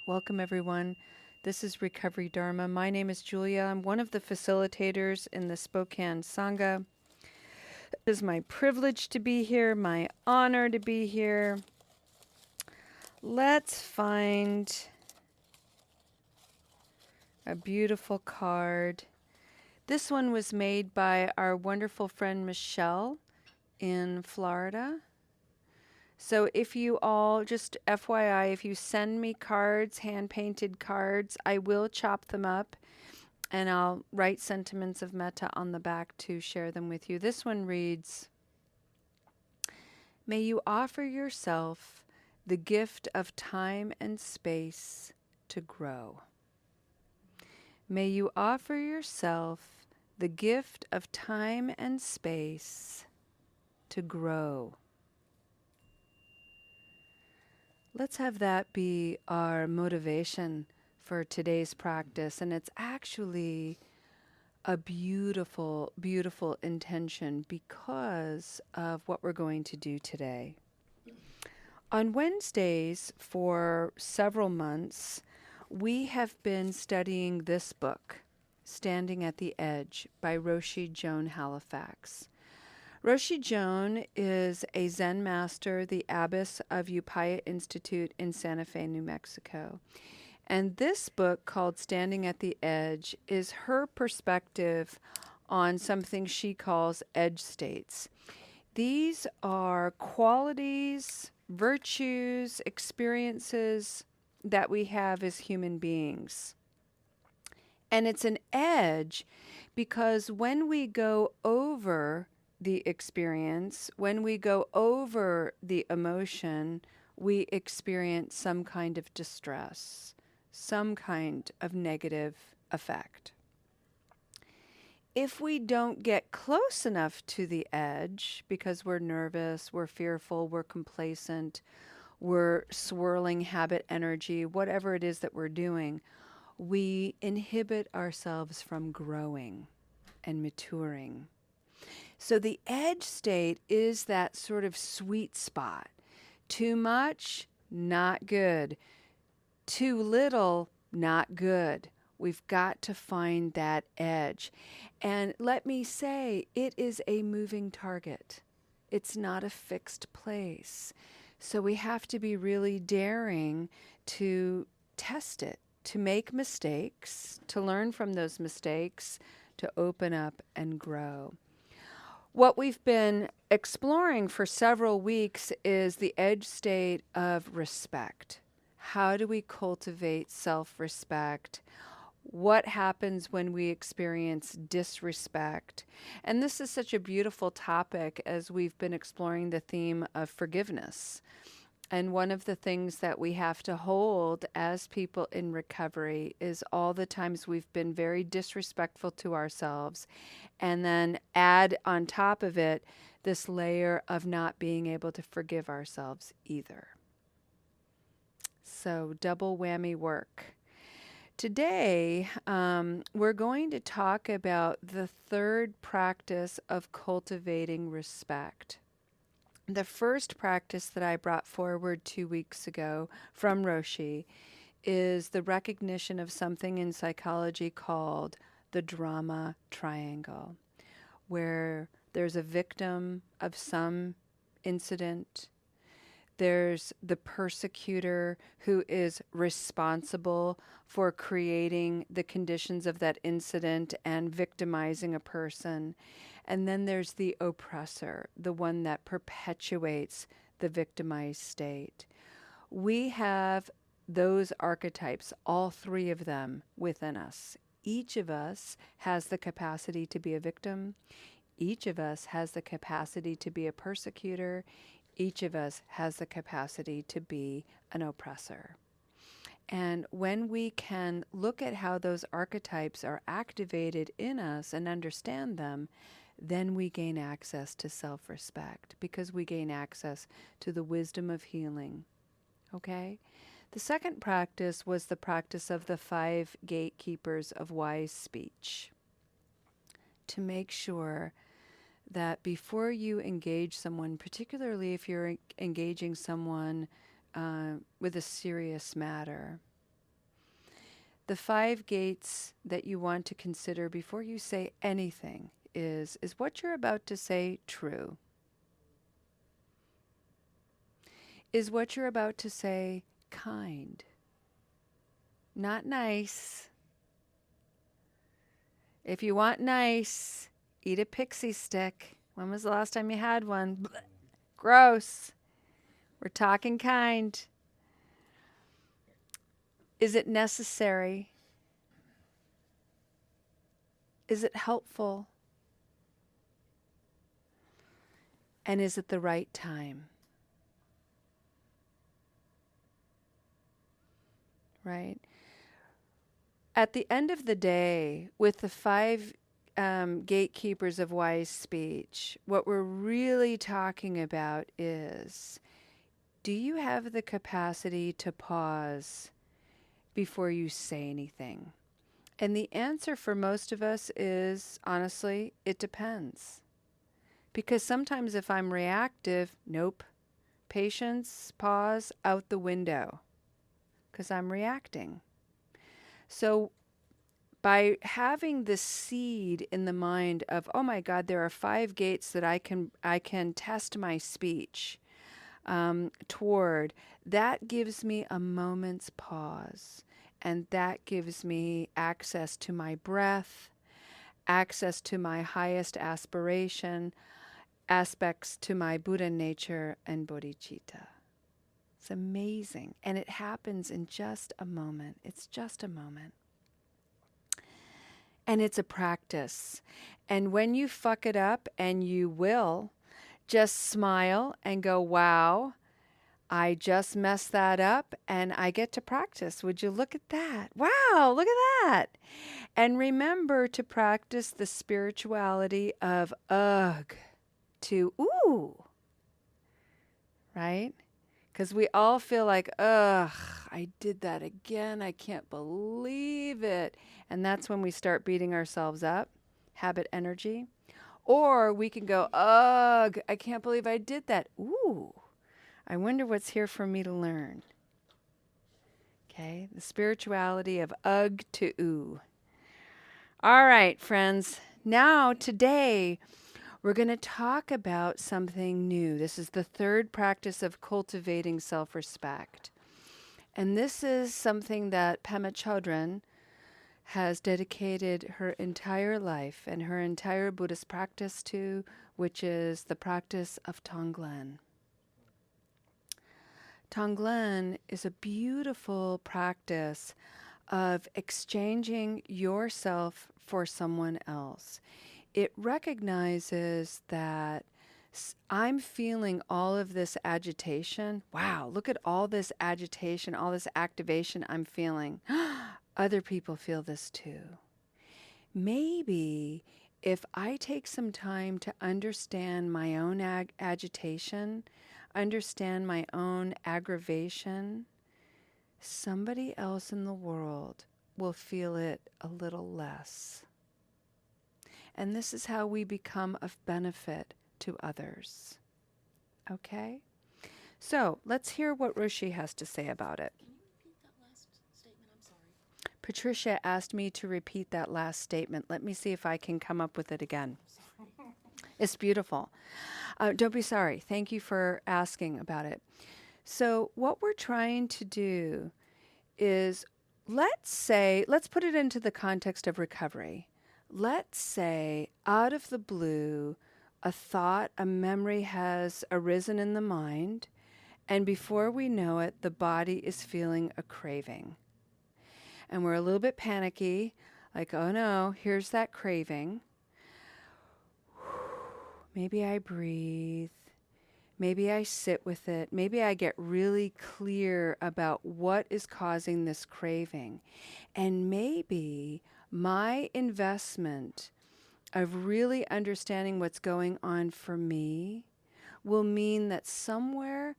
Welcome, everyone. This is Recovery Dharma. My name is Julia. I'm one of the facilitators in the Spokane Sangha. It is my privilege to be here, my honor to be here. Let's find a beautiful card. This one was made by our wonderful friend Michelle in Florida. So if you all, just FYI, if you send me cards, hand-painted cards, I will chop them up and I'll write sentiments of metta on the back to share them with you. This one reads, may you offer yourself the gift of time and space to grow. May you offer yourself the gift of time and space to grow. Let's have that be our motivation for today's practice. And it's actually a beautiful, beautiful intention because of what we're going to do today. On Wednesdays for several months, we have been studying this book, Standing at the Edge by Roshi Joan Halifax. Roshi Joan is a Zen master, the abbess of Upaya Institute in Santa Fe, New Mexico. And this book, called Standing at the Edge, is her perspective on something she calls edge states. These are qualities, virtues, experiences that we have as human beings. And it's an edge because when we go over the experience, when we go over the emotion, we experience some kind of distress, some kind of negative effect. If we don't get close enough to the edge because we're nervous, we're fearful, we're complacent, we're swirling habit energy, whatever it is that we're doing, we inhibit ourselves from growing and maturing. So the edge state is that sort of sweet spot. Too much, not good. Too little, not good. We've got to find that edge. And let me say, it is a moving target. It's not a fixed place. So we have to be really daring to test it, to make mistakes, to learn from those mistakes, to open up and grow. What we've been exploring for several weeks is the edge state of respect. How do we cultivate self-respect? What happens when we experience disrespect? And this is such a beautiful topic as we've been exploring the theme of forgiveness. And one of the things that we have to hold as people in recovery is all the times we've been very disrespectful to ourselves, and then add on top of it this layer of not being able to forgive ourselves either. So double whammy work. Today, we're going to talk about the third practice of cultivating respect. The first practice that I brought forward 2 weeks ago from Roshi is the recognition of something in psychology called the drama triangle, where there's a victim of some incident, there's the persecutor who is responsible for creating the conditions of that incident and victimizing a person. And then there's the oppressor, the one that perpetuates the victimized state. We have those archetypes, all three of them within us. Each of us has the capacity to be a victim. Each of us has the capacity to be a persecutor. Each of us has the capacity to be an oppressor. And when we can look at how those archetypes are activated in us and understand them, then we gain access to self-respect because we gain access to the wisdom of healing. Okay? The second practice was the practice of the 5 gatekeepers of wise speech, to make sure that before you engage someone, particularly if you're engaging someone with a serious matter, the 5 gates that you want to consider before you say anything is what you're about to say true? Is what you're about to say kind? Not nice. If you want nice, eat a pixie stick. When was the last time you had one? Blech. Gross. We're talking kind. Is it necessary? Is it helpful? And is it the right time? Right? At the end of the day, with the 5 gatekeepers of wise speech, what we're really talking about is, do you have the capacity to pause before you say anything? And the answer for most of us is, honestly, it depends. Because sometimes if I'm reactive, nope. Patience, pause, out the window. Because I'm reacting. So by having the seed in the mind of, oh my God, there are 5 gates that I can test my speech toward, that gives me a moment's pause. And that gives me access to my breath, access to my highest aspiration, aspects to my Buddha nature and bodhicitta. It's amazing. And it happens in just a moment. It's just a moment. And it's a practice. And when you fuck it up, and you will, just smile and go, wow, I just messed that up and I get to practice. Would you look at that? Wow, look at that. And remember to practice the spirituality of ugh to ooh, right? Because we all feel like, ugh, I did that again. I can't believe it. And that's when we start beating ourselves up, habit energy. Or we can go, ugh, I can't believe I did that. Ooh, I wonder what's here for me to learn. Okay, the spirituality of ugh to ooh. All right, friends. Now, today, we're going to talk about something new. This is the 3rd practice of cultivating self-respect. And this is something that Pema Chodron has dedicated her entire life and her entire Buddhist practice to, which is the practice of Tonglen. Tonglen is a beautiful practice of exchanging yourself for someone else. It recognizes that I'm feeling all of this agitation. Wow, look at all this agitation, all this activation I'm feeling. Other people feel this too. Maybe if I take some time to understand my own agitation, understand my own aggravation, somebody else in the world will feel it a little less. And this is how we become of benefit to others. Okay? So let's hear what Roshi has to say about it. Can you repeat that last statement? I'm sorry. Patricia asked me to repeat that last statement. Let me see if I can come up with it again. It's beautiful. Don't be sorry. Thank you for asking about it. So what we're trying to do is, let's put it into the context of recovery. Let's say out of the blue, a thought, a memory has arisen in the mind, and before we know it, the body is feeling a craving. And we're a little bit panicky, like, oh no, here's that craving. Maybe I breathe. Maybe I sit with it. Maybe I get really clear about what is causing this craving. And maybe my investment of really understanding what's going on for me will mean that somewhere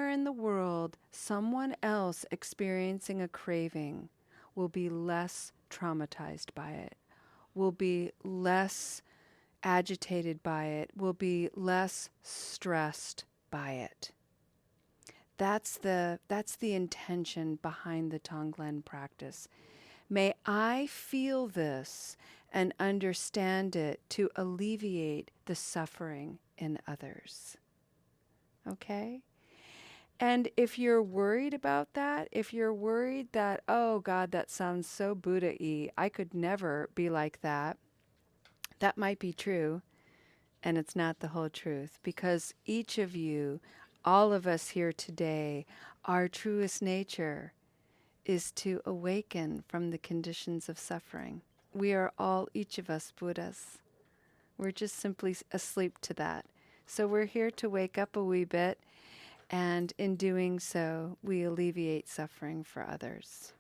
in the world, someone else experiencing a craving will be less traumatized by it, will be less agitated by it, will be less stressed by it. That's the intention behind the Tonglen practice. May I feel this and understand it to alleviate the suffering in others. Okay? And if you're worried about that, if you're worried that, oh God, that sounds so Buddha-y, I could never be like that, that might be true, and it's not the whole truth, because each of you, all of us here today, our truest nature is to awaken from the conditions of suffering. We are all, each of us, Buddhas. We're just simply asleep to that. So we're here to wake up a wee bit, and in doing so, we alleviate suffering for others.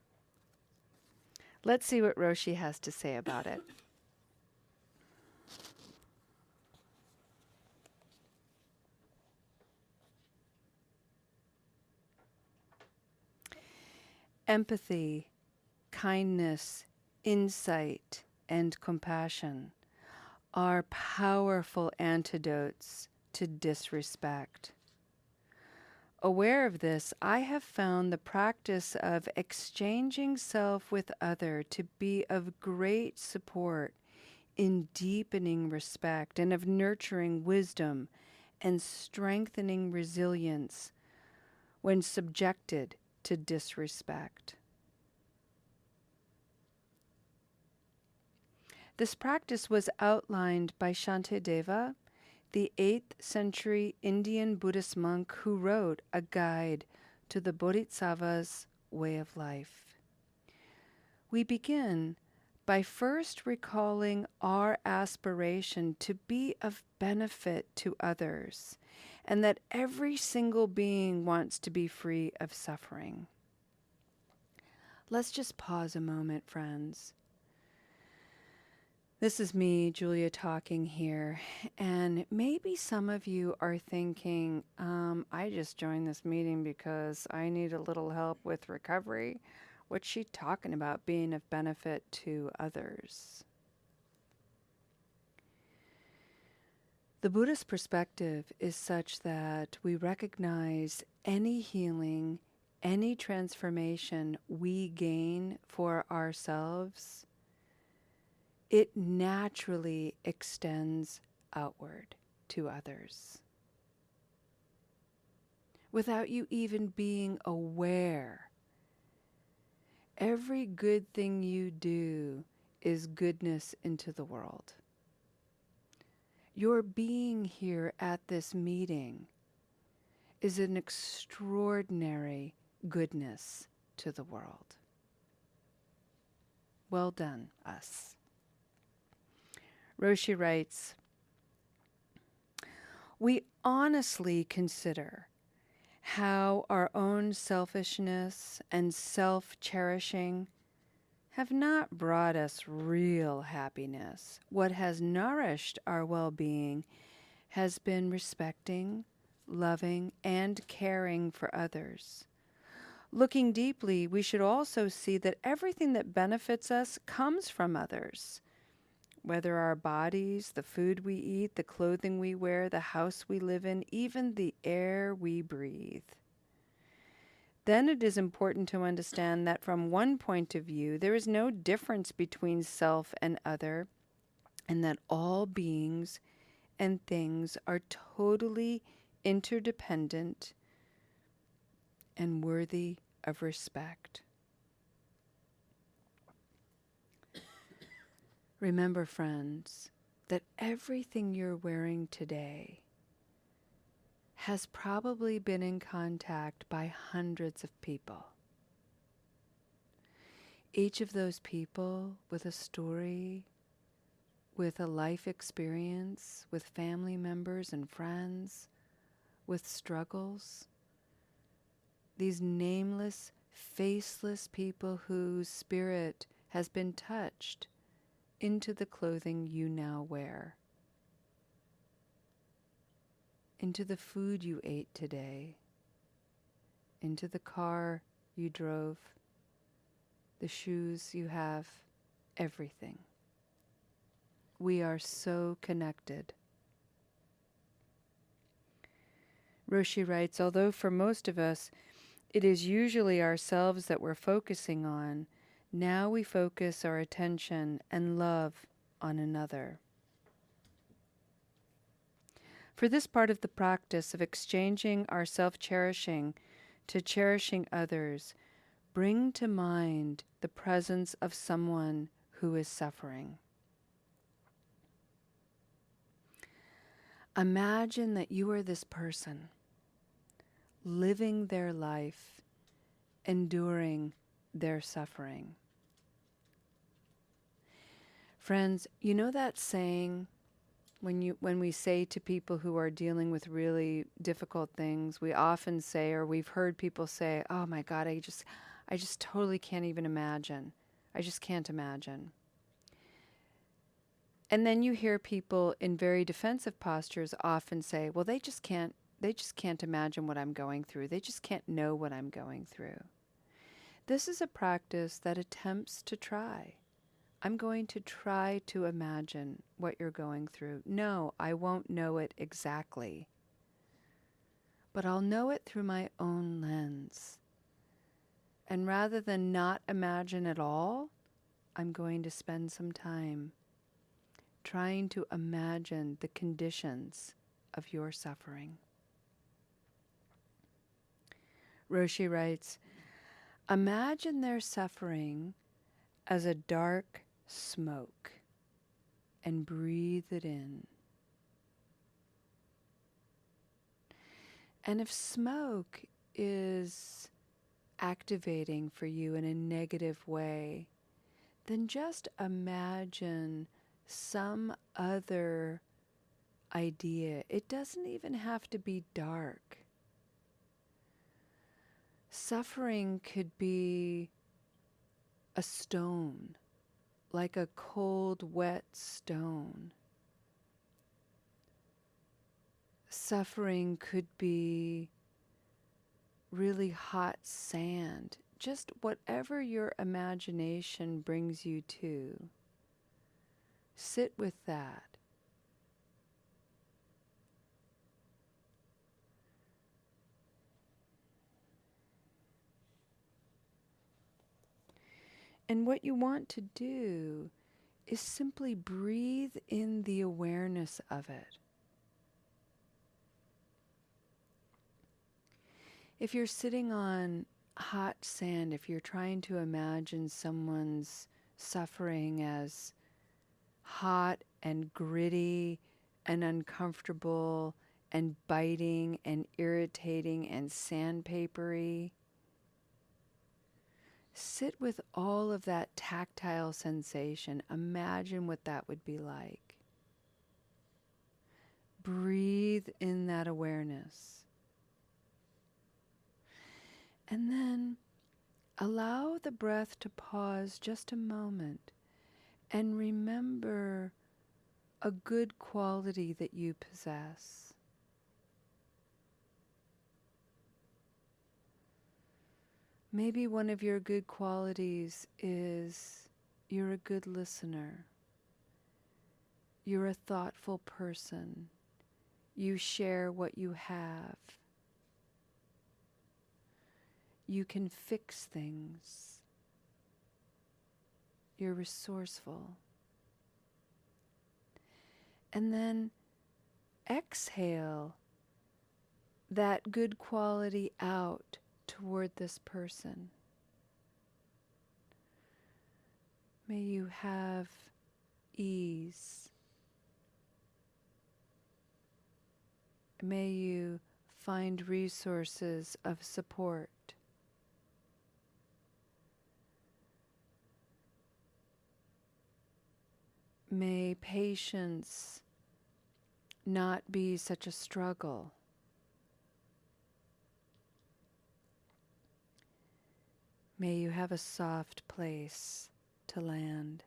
Let's see what Roshi has to say about it. Empathy, kindness, insight, and compassion are powerful antidotes to disrespect. Aware of this, I have found the practice of exchanging self with other to be of great support in deepening respect and of nurturing wisdom and strengthening resilience when subjected to disrespect. This practice was outlined by Shantideva, the 8th century Indian Buddhist monk who wrote a guide to the Bodhisattva's way of life. We begin by first recalling our aspiration to be of benefit to others, and that every single being wants to be free of suffering. Let's just pause a moment, friends. This is me, Julia, talking here, and maybe some of you are thinking, I just joined this meeting because I need a little help with recovery. What's she talking about being of benefit to others? The Buddhist perspective is such that we recognize any healing, any transformation we gain for ourselves, it naturally extends outward to others. Without you even being aware, every good thing you do is goodness into the world. Your being here at this meeting is an extraordinary goodness to the world. Well done, us. Roshi writes, we honestly consider how our own selfishness and self-cherishing have not brought us real happiness. What has nourished our well-being has been respecting, loving, and caring for others. Looking deeply, we should also see that everything that benefits us comes from others. Whether our bodies, the food we eat, the clothing we wear, the house we live in, even the air we breathe. Then it is important to understand that from one point of view, there is no difference between self and other, and that all beings and things are totally interdependent and worthy of respect. Remember, friends, that everything you're wearing today has probably been in contact by hundreds of people. Each of those people with a story, with a life experience, with family members and friends, with struggles. These nameless, faceless people whose spirit has been touched into the clothing you now wear, into the food you ate today, into the car you drove, the shoes you have, everything. We are so connected. Roshi writes, although for most of us it is usually ourselves that we're focusing on, Now we focus our attention and love on another. For this part of the practice of exchanging our self-cherishing to cherishing others, bring to mind the presence of someone who is suffering. Imagine that you are this person, living their life, enduring their suffering. Friends, you know that saying when we say to people who are dealing with really difficult things, we often say, or we've heard people say, "Oh my God, I just totally can't even imagine. I just can't imagine." And then you hear people in very defensive postures often say, "Well, they just can't imagine what I'm going through. They just can't know what I'm going through." This is a practice that attempts to try. I'm going to try to imagine what you're going through. No, I won't know it exactly, but I'll know it through my own lens. And rather than not imagine at all, I'm going to spend some time trying to imagine the conditions of your suffering. Roshi writes, imagine their suffering as a dark smoke and breathe it in. And if smoke is activating for you in a negative way, then just imagine some other idea. It doesn't even have to be dark. Suffering could be a stone, like a cold, wet stone. Suffering could be really hot sand, just whatever your imagination brings you to. Sit with that. And what you want to do is simply breathe in the awareness of it. If you're sitting on hot sand, if you're trying to imagine someone's suffering as hot and gritty and uncomfortable and biting and irritating and sandpapery, sit with all of that tactile sensation. Imagine what that would be like. Breathe in that awareness. And then allow the breath to pause just a moment and remember a good quality that you possess. Maybe one of your good qualities is you're a good listener. You're a thoughtful person. You share what you have. You can fix things. You're resourceful. And then exhale that good quality out toward this person. May you have ease. May you find resources of support. May patience not be such a struggle. May you have a soft place to land.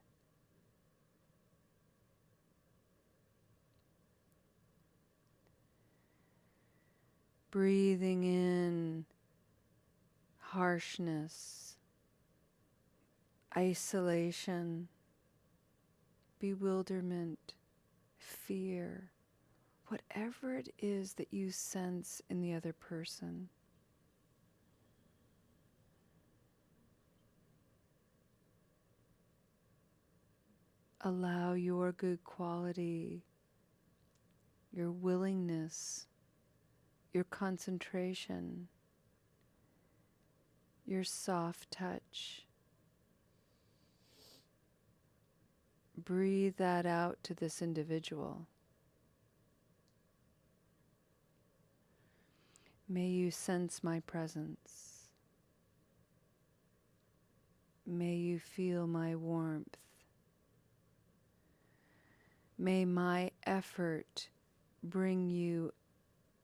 Breathing in harshness, isolation, bewilderment, fear, whatever it is that you sense in the other person. allow your good quality, your willingness, your concentration, your soft touch. Breathe that out to this individual. May you sense my presence. May you feel my warmth. May my effort bring you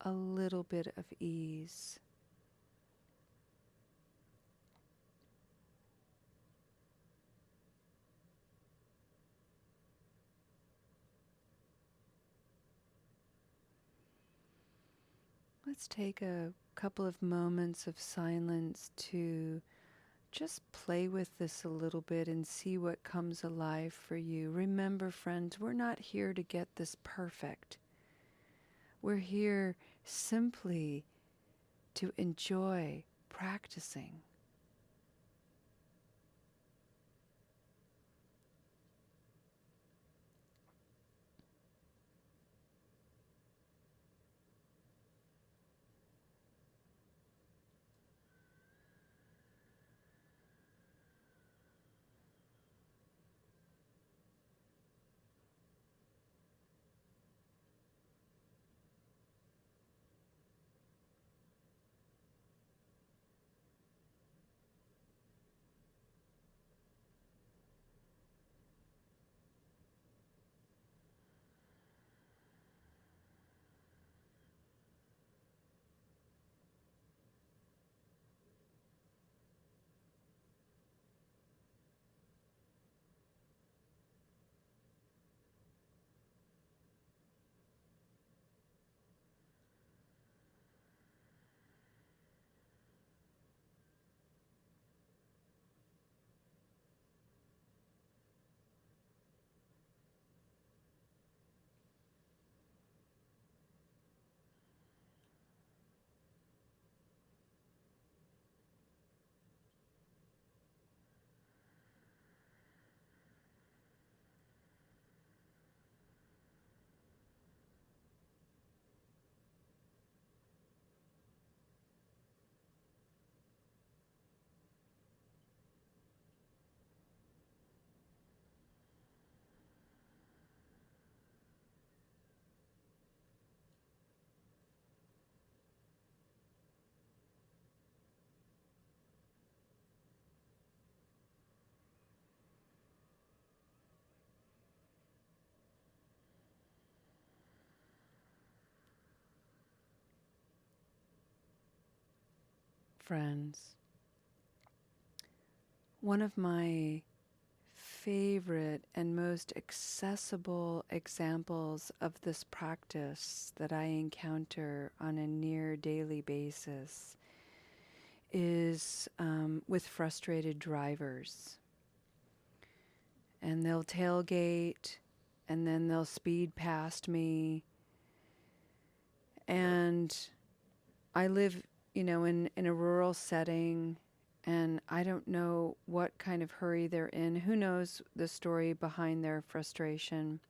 a little bit of ease. Let's take a couple of moments of silence to just play with this a little bit and see what comes alive for you. Remember, friends, we're not here to get this perfect. We're here simply to enjoy practicing. Friends, one of my favorite and most accessible examples of this practice that I encounter on a near daily basis is with frustrated drivers. And they'll tailgate and then they'll speed past me. And I live, in a rural setting, and I don't know what kind of hurry they're in. Who knows the story behind their frustration?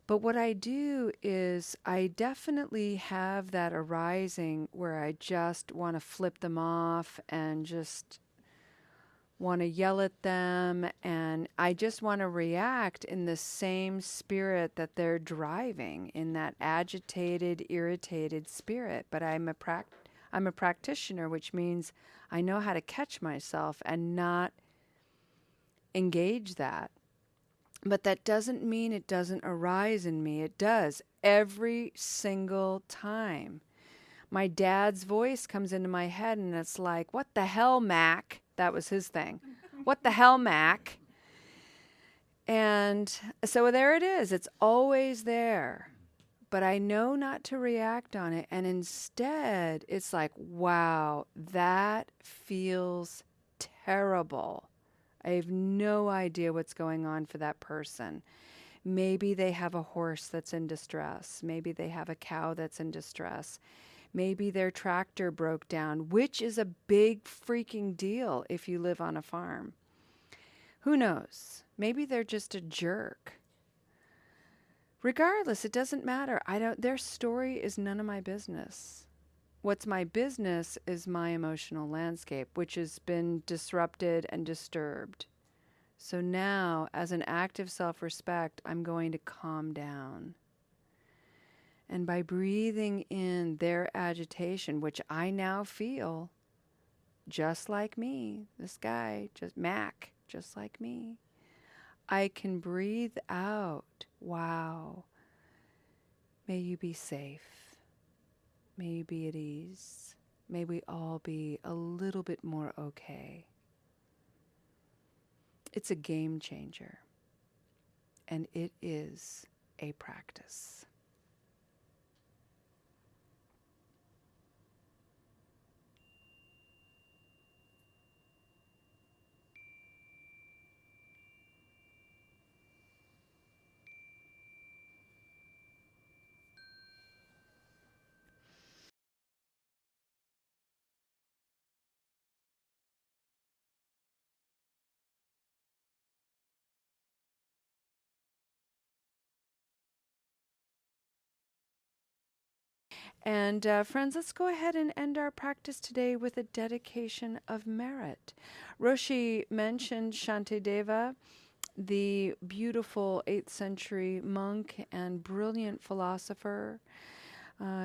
But what I do is I definitely have that arising where I just want to flip them off and just want to yell at them, and I just want to react in the same spirit that they're driving, in that agitated, irritated spirit. But I'm a practitioner, which means I know how to catch myself and not engage that. But that doesn't mean it doesn't arise in me. It does every single time. My dad's voice comes into my head and it's like, "What the hell, Mac?" That was his thing. "What the hell, Mac?" And so there it is. It's always there. But I know not to react on it. And instead, it's like, wow, that feels terrible. I have no idea what's going on for that person. Maybe they have a horse that's in distress. Maybe they have a cow that's in distress. Maybe their tractor broke down, which is a big freaking deal if you live on a farm. Who knows? Maybe they're just a jerk. Regardless, it doesn't matter. Their story is none of my business. What's my business is my emotional landscape, which has been disrupted and disturbed. So now, as an act of self-respect, I'm going to calm down. And by breathing in their agitation, which I now feel, just like me, this guy, just Mac, just like me, I can breathe out, wow, may you be safe. May you be at ease. May we all be a little bit more okay. It's a game changer, and it is a practice. And friends, let's go ahead and end our practice today with a dedication of merit. Roshi mentioned Shantideva, the beautiful 8th century monk and brilliant philosopher.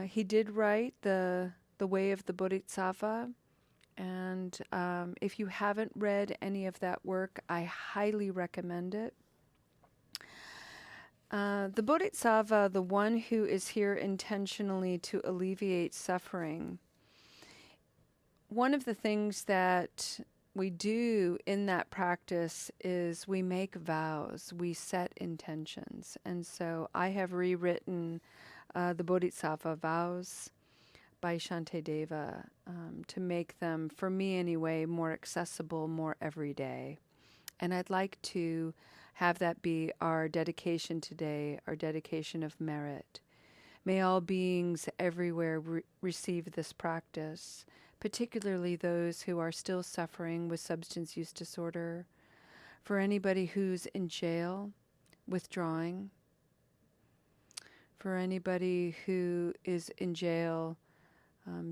He did write the Way of the Bodhisattva. And if you haven't read any of that work, I highly recommend it. The Bodhisattva, the one who is here intentionally to alleviate suffering, one of the things that we do in that practice is we make vows, we set intentions. And so I have rewritten the Bodhisattva vows by Shantideva to make them, for me anyway, more accessible, more everyday. And I'd like to have that be our dedication today, our dedication of merit. May all beings everywhere receive this practice, particularly those who are still suffering with substance use disorder, for anybody who's in jail, withdrawing, for anybody who is in jail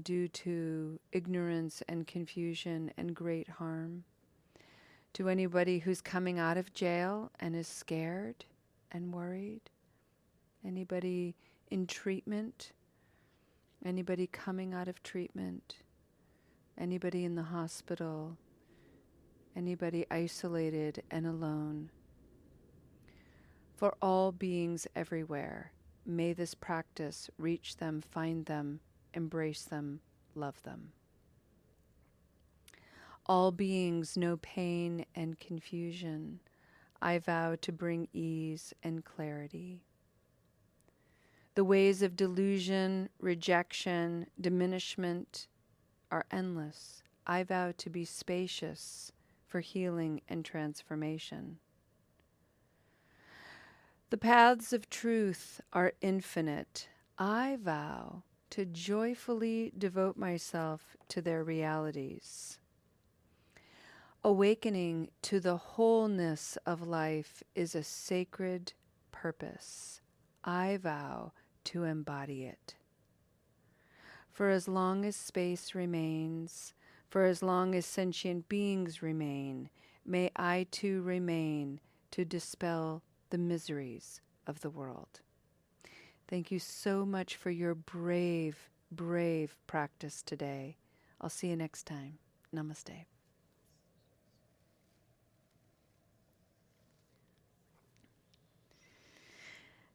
due to ignorance and confusion and great harm, to anybody who's coming out of jail and is scared and worried, anybody in treatment, anybody coming out of treatment, anybody in the hospital, anybody isolated and alone. For all beings everywhere, may this practice reach them, find them, embrace them, love them. All beings know pain and confusion. I vow to bring ease and clarity. The ways of delusion, rejection, diminishment are endless. I vow to be spacious for healing and transformation. The paths of truth are infinite. I vow to joyfully devote myself to their realities. Awakening to the wholeness of life is a sacred purpose. I vow to embody it. For as long as space remains, for as long as sentient beings remain, may I too remain to dispel the miseries of the world. Thank you so much for your brave, brave practice today. I'll see you next time. Namaste.